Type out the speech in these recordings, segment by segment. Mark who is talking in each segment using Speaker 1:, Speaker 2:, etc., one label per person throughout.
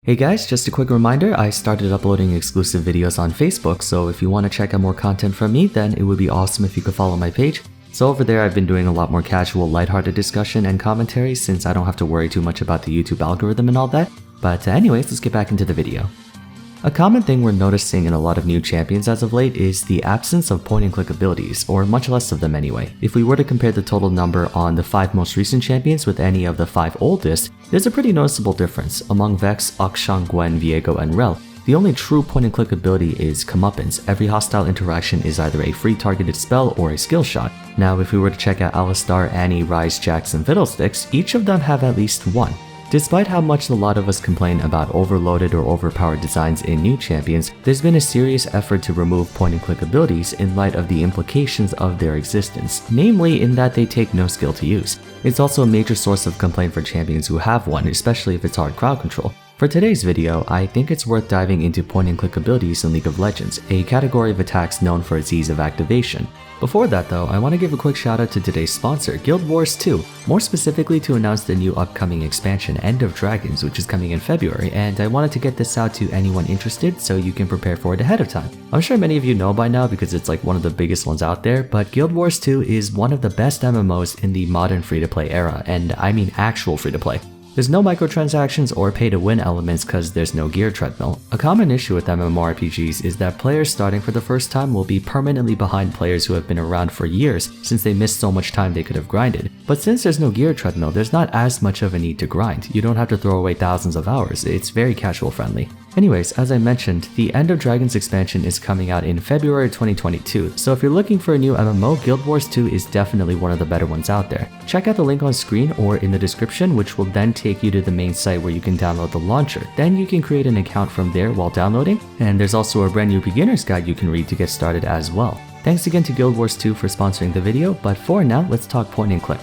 Speaker 1: Hey guys, just a quick reminder, I started uploading exclusive videos on Facebook, so if you want to check out more content from me, then it would be awesome if you could follow my page. So over there I've been doing a lot more casual, lighthearted discussion and commentary since I don't have to worry too much about the YouTube algorithm and all that. But anyways, let's get back into the video. A common thing we're noticing in a lot of new champions as of late is the absence of point-and-click abilities, or much less of them anyway. If we were to compare the total number on the 5 most recent champions with any of the 5 oldest, there's a pretty noticeable difference. Among Vex, Akshan, Gwen, Viego, and Rel, the only true point-and-click ability is Comeuppance. Every hostile interaction is either a free targeted spell or a skill shot. Now if we were to check out Alistar, Annie, Ryze, Jax, and Fiddlesticks, each of them have at least one. Despite how much a lot of us complain about overloaded or overpowered designs in new champions, there's been a serious effort to remove point-and-click abilities in light of the implications of their existence, namely in that they take no skill to use. It's also a major source of complaint for champions who have one, especially if it's hard crowd control. For today's video, I think it's worth diving into point-and-click abilities in League of Legends, a category of attacks known for its ease of activation. Before that though, I want to give a quick shout out to today's sponsor, Guild Wars 2, more specifically to announce the new upcoming expansion, End of Dragons, which is coming in February, and I wanted to get this out to anyone interested so you can prepare for it ahead of time. I'm sure many of you know by now because it's like one of the biggest ones out there, but Guild Wars 2 is one of the best MMOs in the modern free-to-play era, and I mean actual free-to-play. There's no microtransactions or pay-to-win elements because there's no gear treadmill. A common issue with MMORPGs is that players starting for the first time will be permanently behind players who have been around for years since they missed so much time they could have grinded. But since there's no gear treadmill, there's not as much of a need to grind. You don't have to throw away thousands of hours, it's very casual friendly. Anyways, as I mentioned, the End of Dragons expansion is coming out in February 2022, so if you're looking for a new MMO, Guild Wars 2 is definitely one of the better ones out there. Check out the link on screen or in the description, which will then take you to the main site where you can download the launcher. Then you can create an account from there while downloading, and there's also a brand new beginner's guide you can read to get started as well. Thanks again to Guild Wars 2 for sponsoring the video, but for now, let's talk point and click.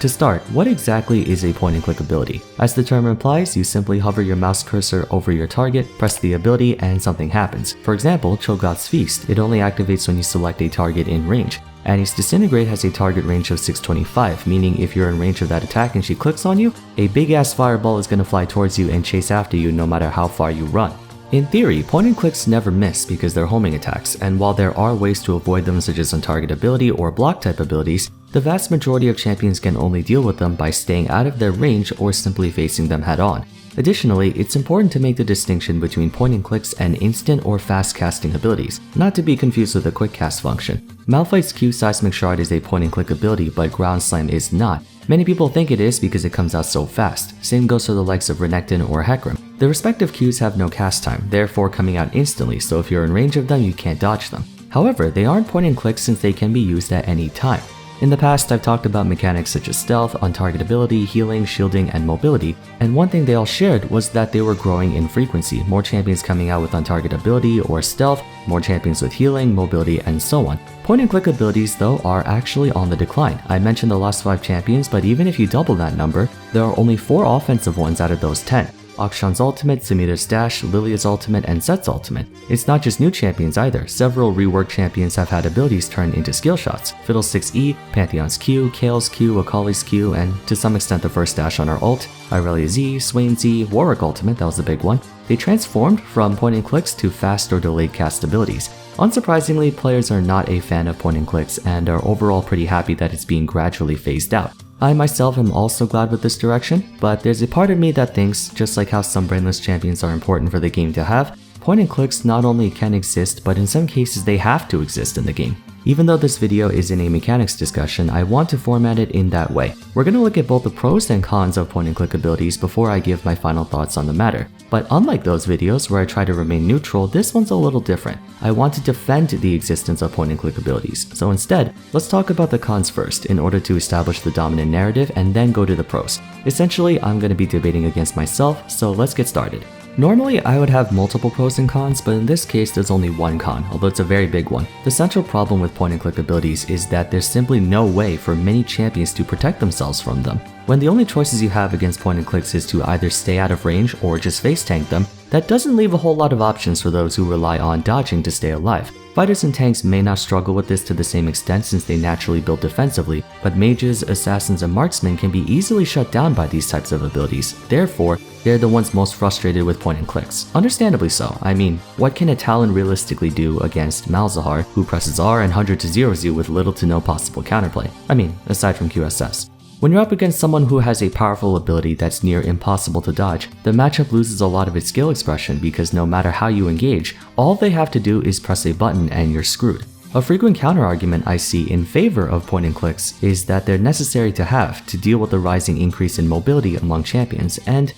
Speaker 1: To start, what exactly is a point-and-click ability? As the term implies, you simply hover your mouse cursor over your target, press the ability, and something happens. For example, Cho'Gath's Feast. It only activates when you select a target in range. Annie's Disintegrate has a target range of 625, meaning if you're in range of that attack and she clicks on you, a big-ass fireball is gonna fly towards you and chase after you no matter how far you run. In theory, point-and-clicks never miss because they're homing attacks, and while there are ways to avoid them such as on-target ability or block-type abilities, the vast majority of champions can only deal with them by staying out of their range or simply facing them head-on. Additionally, it's important to make the distinction between point-and-clicks and instant or fast-casting abilities, not to be confused with the quick-cast function. Malphite's Q Seismic Shard is a point-and-click ability, but Ground Slam is not. Many people think it is because it comes out so fast. Same goes for the likes of Renekton or Hecarim. The respective Qs have no cast time, therefore coming out instantly, so if you're in range of them, you can't dodge them. However, they aren't point-and-clicks since they can be used at any time. In the past, I've talked about mechanics such as stealth, on-target ability, healing, shielding, and mobility, and one thing they all shared was that they were growing in frequency, more champions coming out with on-target ability or stealth, more champions with healing, mobility, and so on. Point-and-click abilities, though, are actually on the decline. I mentioned the last 5 champions, but even if you double that number, there are only 4 offensive ones out of those 10. Akshan's ultimate, Samira's dash, Lilia's ultimate, and Set's ultimate. It's not just new champions either. Several reworked champions have had abilities turned into skill shots. Fiddlestick's E, Pantheon's Q, Kael's Q, Akali's Q, and to some extent the first dash on her ult, Irelia's Z, Swain's Z, Warwick ultimate, that was the big one. They transformed from point-and-clicks to fast or delayed cast abilities. Unsurprisingly, players are not a fan of point-and-clicks and are overall pretty happy that it's being gradually phased out. I myself am also glad with this direction, but there's a part of me that thinks, just like how some brainless champions are important for the game to have, point-and-clicks not only can exist, but in some cases they have to exist in the game. Even though this video isn't a mechanics discussion, I want to format it in that way. We're going to look at both the pros and cons of point-and-click abilities before I give my final thoughts on the matter. But unlike those videos where I try to remain neutral, this one's a little different. I want to defend the existence of point-and-click abilities, so instead, let's talk about the cons first in order to establish the dominant narrative and then go to the pros. Essentially, I'm going to be debating against myself, so let's get started. Normally, I would have multiple pros and cons, but in this case there's only one con, although it's a very big one. The central problem with point-and-click abilities is that there's simply no way for many champions to protect themselves from them. When the only choices you have against point and clicks is to either stay out of range or just face tank them, that doesn't leave a whole lot of options for those who rely on dodging to stay alive. Fighters and tanks may not struggle with this to the same extent since they naturally build defensively, but mages, assassins, and marksmen can be easily shut down by these types of abilities. Therefore, they're the ones most frustrated with point and clicks. Understandably so. I mean, what can a Talon realistically do against Malzahar, who presses R and 100 to 0s you with little to no possible counterplay? I mean, aside from QSS. When you're up against someone who has a powerful ability that's near impossible to dodge, the matchup loses a lot of its skill expression because no matter how you engage, all they have to do is press a button and you're screwed. A frequent counter-argument I see in favor of point and clicks is that they're necessary to have to deal with the rising increase in mobility among champions, and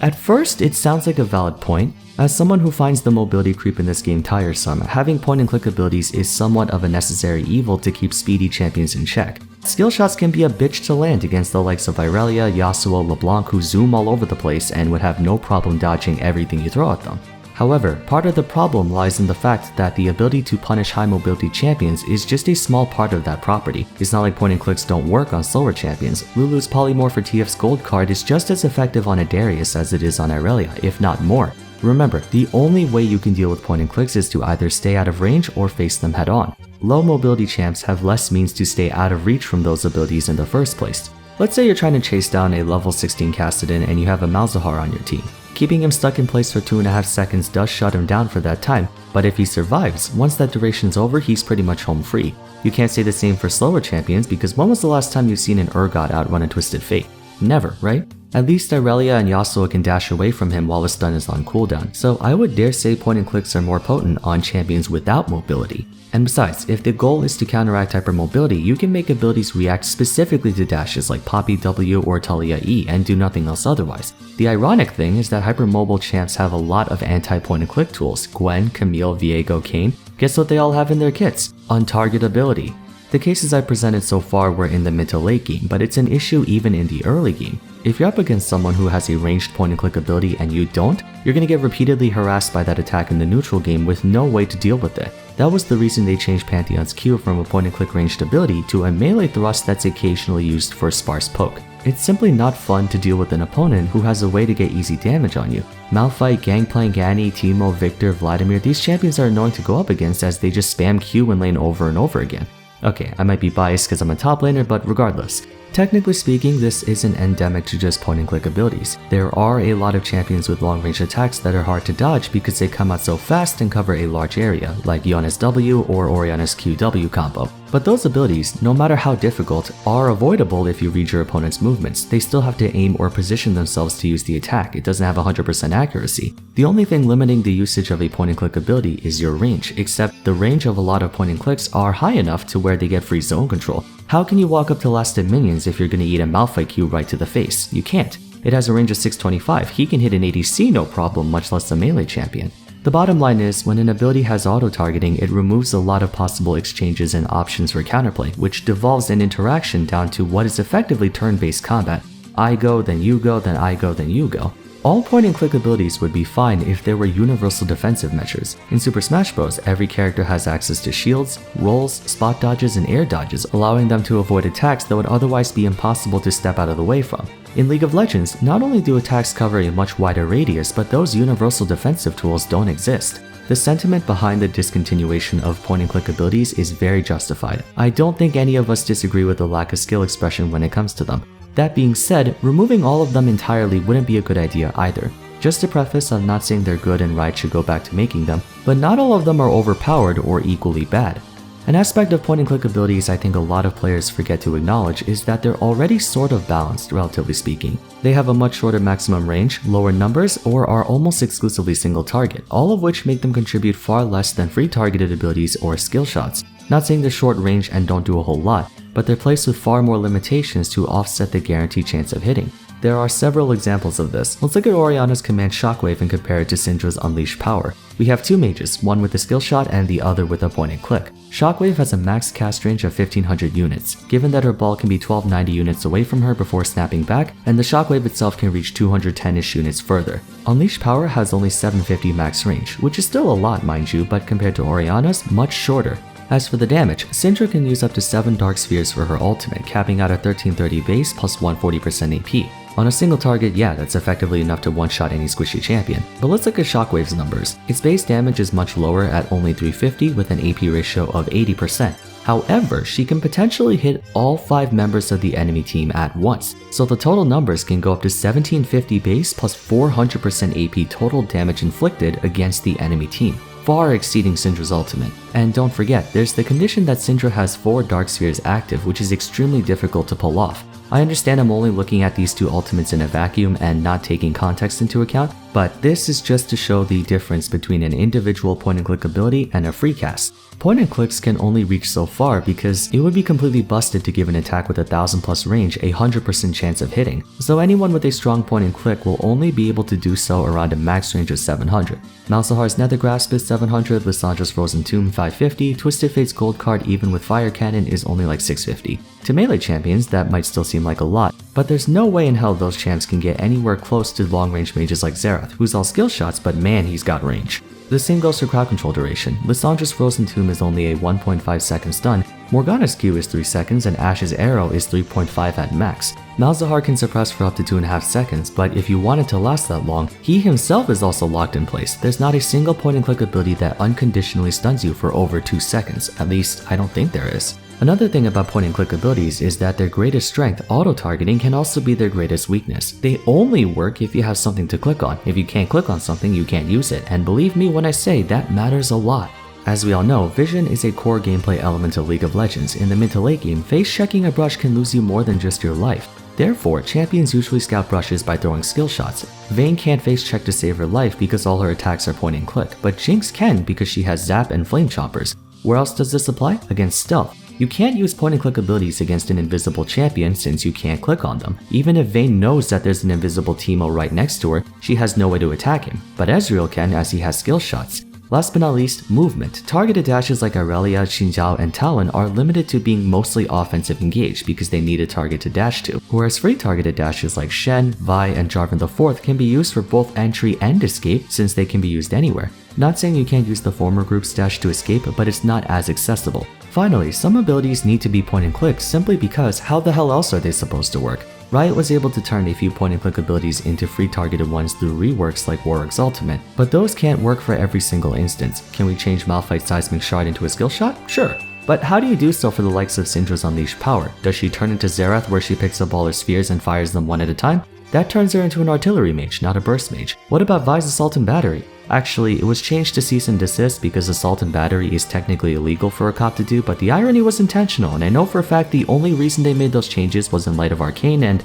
Speaker 1: at first it sounds like a valid point. As someone who finds the mobility creep in this game tiresome, having point and click abilities is somewhat of a necessary evil to keep speedy champions in check. Skill shots can be a bitch to land against the likes of Irelia, Yasuo, LeBlanc who zoom all over the place and would have no problem dodging everything you throw at them. However, part of the problem lies in the fact that the ability to punish high mobility champions is just a small part of that property. It's not like point and clicks don't work on slower champions. Lulu's Polymorph for TF's gold card is just as effective on a Darius as it is on Irelia, if not more. Remember, the only way you can deal with point and clicks is to either stay out of range or face them head on. Low mobility champs have less means to stay out of reach from those abilities in the first place. Let's say you're trying to chase down a level 16 Kassadin and you have a Malzahar on your team. Keeping him stuck in place for 2.5 seconds does shut him down for that time, but if he survives, once that duration's over, he's pretty much home free. You can't say the same for slower champions because when was the last time you've seen an Urgot outrun a Twisted Fate? Never, right? At least Irelia and Yasuo can dash away from him while his stun is on cooldown, so I would dare say point and clicks are more potent on champions without mobility. And besides, if the goal is to counteract hypermobility, you can make abilities react specifically to dashes like Poppy W or Talia E and do nothing else otherwise. The ironic thing is that hypermobile champs have a lot of anti-point and click tools. Gwen, Camille, Viego, Kayn. Guess what they all have in their kits? Untarget ability. The cases I presented so far were in the mid to late game, but it's an issue even in the early game. If you're up against someone who has a ranged point and click ability and you don't, you're gonna get repeatedly harassed by that attack in the neutral game with no way to deal with it. That was the reason they changed Pantheon's Q from a point and click ranged ability to a melee thrust that's occasionally used for sparse poke. It's simply not fun to deal with an opponent who has a way to get easy damage on you. Malphite, Gangplank, Annie, Teemo, Victor, Vladimir, these champions are annoying to go up against as they just spam Q and lane over and over again. Okay, I might be biased because I'm a top laner, but regardless. Technically speaking, this isn't endemic to just point and click abilities. There are a lot of champions with long range attacks that are hard to dodge because they come out so fast and cover a large area, like Yonna's W or Orianna's QW combo. But those abilities, no matter how difficult, are avoidable if you read your opponent's movements. They still have to aim or position themselves to use the attack. It doesn't have 100% accuracy. The only thing limiting the usage of a point and click ability is your range, except the range of a lot of point and clicks are high enough to where they get free zone control. How can you walk up to last hit minions if you're gonna eat a Malphite Q right to the face? You can't. It has a range of 625, he can hit an ADC no problem, much less a melee champion. The bottom line is, when an ability has auto-targeting, it removes a lot of possible exchanges and options for counterplay, which devolves an interaction down to what is effectively turn-based combat. I go, then you go, then I go, then you go. All point and click abilities would be fine if there were universal defensive measures. In Super Smash Bros, every character has access to shields, rolls, spot dodges, and air dodges, allowing them to avoid attacks that would otherwise be impossible to step out of the way from. In League of Legends, not only do attacks cover a much wider radius, but those universal defensive tools don't exist. The sentiment behind the discontinuation of point and click abilities is very justified. I don't think any of us disagree with the lack of skill expression when it comes to them. That being said, removing all of them entirely wouldn't be a good idea either. Just to preface, I'm not saying they're good and Riot should go back to making them, but not all of them are overpowered or equally bad. An aspect of point and click abilities I think a lot of players forget to acknowledge is that they're already sort of balanced, relatively speaking. They have a much shorter maximum range, lower numbers, or are almost exclusively single target, all of which make them contribute far less than free targeted abilities or skill shots. Not saying they're short range and don't do a whole lot, but they're placed with far more limitations to offset the guaranteed chance of hitting. There are several examples of this. Let's look at Orianna's command Shockwave and compare it to Syndra's Unleashed Power. We have two mages, one with a skill shot and the other with a point and click. Shockwave has a max cast range of 1500 units, given that her ball can be 1290 units away from her before snapping back, and the Shockwave itself can reach 210-ish units further. Unleashed Power has only 750 max range, which is still a lot mind you, but compared to Orianna's, much shorter. As for the damage, Syndra can use up to 7 Dark Spheres for her ultimate, capping out at 1330 base plus 140% AP. On a single target, yeah, that's effectively enough to one-shot any squishy champion. But let's look at Shockwave's numbers. Its base damage is much lower at only 350 with an AP ratio of 80%. However, she can potentially hit all 5 members of the enemy team at once, so the total numbers can go up to 1750 base plus 400% AP total damage inflicted against the enemy team, far exceeding Syndra's ultimate. And don't forget, there's the condition that Syndra has 4 Dark Spheres active, which is extremely difficult to pull off. I understand I'm only looking at these 2 ultimates in a vacuum and not taking context into account, but this is just to show the difference between an individual point-and-click ability and a free cast. Point-and-clicks can only reach so far because it would be completely busted to give an attack with a 1000+ range a 100% chance of hitting, so anyone with a strong point-and-click will only be able to do so around a max range of 700. Malzahar's Nether Grasp is 700, Lissandra's Frozen Tomb 550, Twisted Fate's Gold card even with Fire Cannon is only like 650. To melee champions, that might still seem like a lot, but there's no way in hell those champs can get anywhere close to long-range mages like Xerath, who's all skill shots, but man, he's got range. The same goes for crowd control duration. Lissandra's Frozen Tomb is only a 1.5 second stun, Morgana's Q is 3 seconds, and Ashe's Arrow is 3.5 at max. Malzahar can suppress for up to 2.5 seconds, but if you want it to last that long, he himself is also locked in place. There's not a single point-and-click ability that unconditionally stuns you for over 2 seconds, at least I don't think there is. Another thing about point-and-click abilities is that their greatest strength, auto-targeting, can also be their greatest weakness. They only work if you have something to click on. If you can't click on something, you can't use it, and believe me when I say that matters a lot. As we all know, vision is a core gameplay element of League of Legends. In the mid to late game, face checking a brush can lose you more than just your life. Therefore, champions usually scout brushes by throwing skill shots. Vayne can't face check to save her life because all her attacks are point and click, but Jinx can because she has Zap and Flame Choppers. Where else does this apply? Against stealth. You can't use point and click abilities against an invisible champion since you can't click on them. Even if Vayne knows that there's an invisible Teemo right next to her, she has no way to attack him, but Ezreal can as he has skill shots. Last but not least, movement. Targeted dashes like Irelia, Xinjiao, and Talon are limited to being mostly offensive engaged because they need a target to dash to, whereas free targeted dashes like Shen, Vi, and Jarvan IV can be used for both entry and escape since they can be used anywhere. Not saying you can't use the former group's dash to escape, but it's not as accessible. Finally, some abilities need to be point and click simply because how the hell else are they supposed to work? Riot was able to turn a few point and click abilities into free targeted ones through reworks like Warwick's ultimate, but those can't work for every single instance. Can we change Malphite's Seismic Shard into a skill shot? Sure. But how do you do so for the likes of Syndra's Unleashed Power? Does she turn into Xerath where she picks up all her spheres and fires them one at a time? That turns her into an artillery mage, not a burst mage. What about Vi's Assault and Battery? Actually, it was changed to Cease and Desist because Assault and Battery is technically illegal for a cop to do, but the irony was intentional, and I know for a fact the only reason they made those changes was in light of Arcane and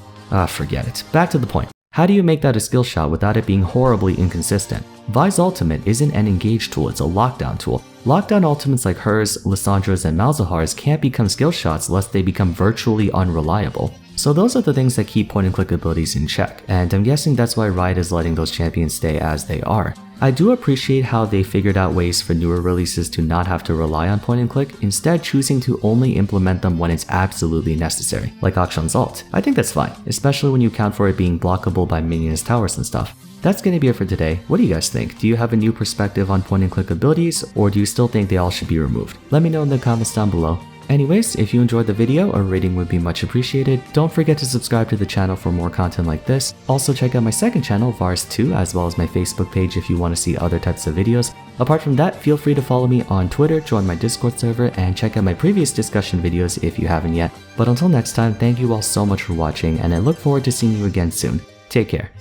Speaker 1: forget it. Back to the point. How do you make that a skill shot without it being horribly inconsistent? Vi's ultimate isn't an engage tool, it's a lockdown tool. Lockdown ultimates like hers, Lissandra's, and Malzahar's can't become skill shots lest they become virtually unreliable. So those are the things that keep point and click abilities in check, and I'm guessing that's why Riot is letting those champions stay as they are. I do appreciate how they figured out ways for newer releases to not have to rely on point and click, instead choosing to only implement them when it's absolutely necessary, like Akshan's ult. I think that's fine, especially when you count for it being blockable by minions, towers, and stuff. That's gonna be it for today. What do you guys think? Do you have a new perspective on point and click abilities, or do you still think they all should be removed? Let me know in the comments down below. Anyways, if you enjoyed the video, a rating would be much appreciated. Don't forget to subscribe to the channel for more content like this. Also check out my second channel, Vars 2, as well as my Facebook page if you want to see other types of videos. Apart from that, feel free to follow me on Twitter, join my Discord server, and check out my previous discussion videos if you haven't yet. But until next time, thank you all so much for watching, and I look forward to seeing you again soon. Take care.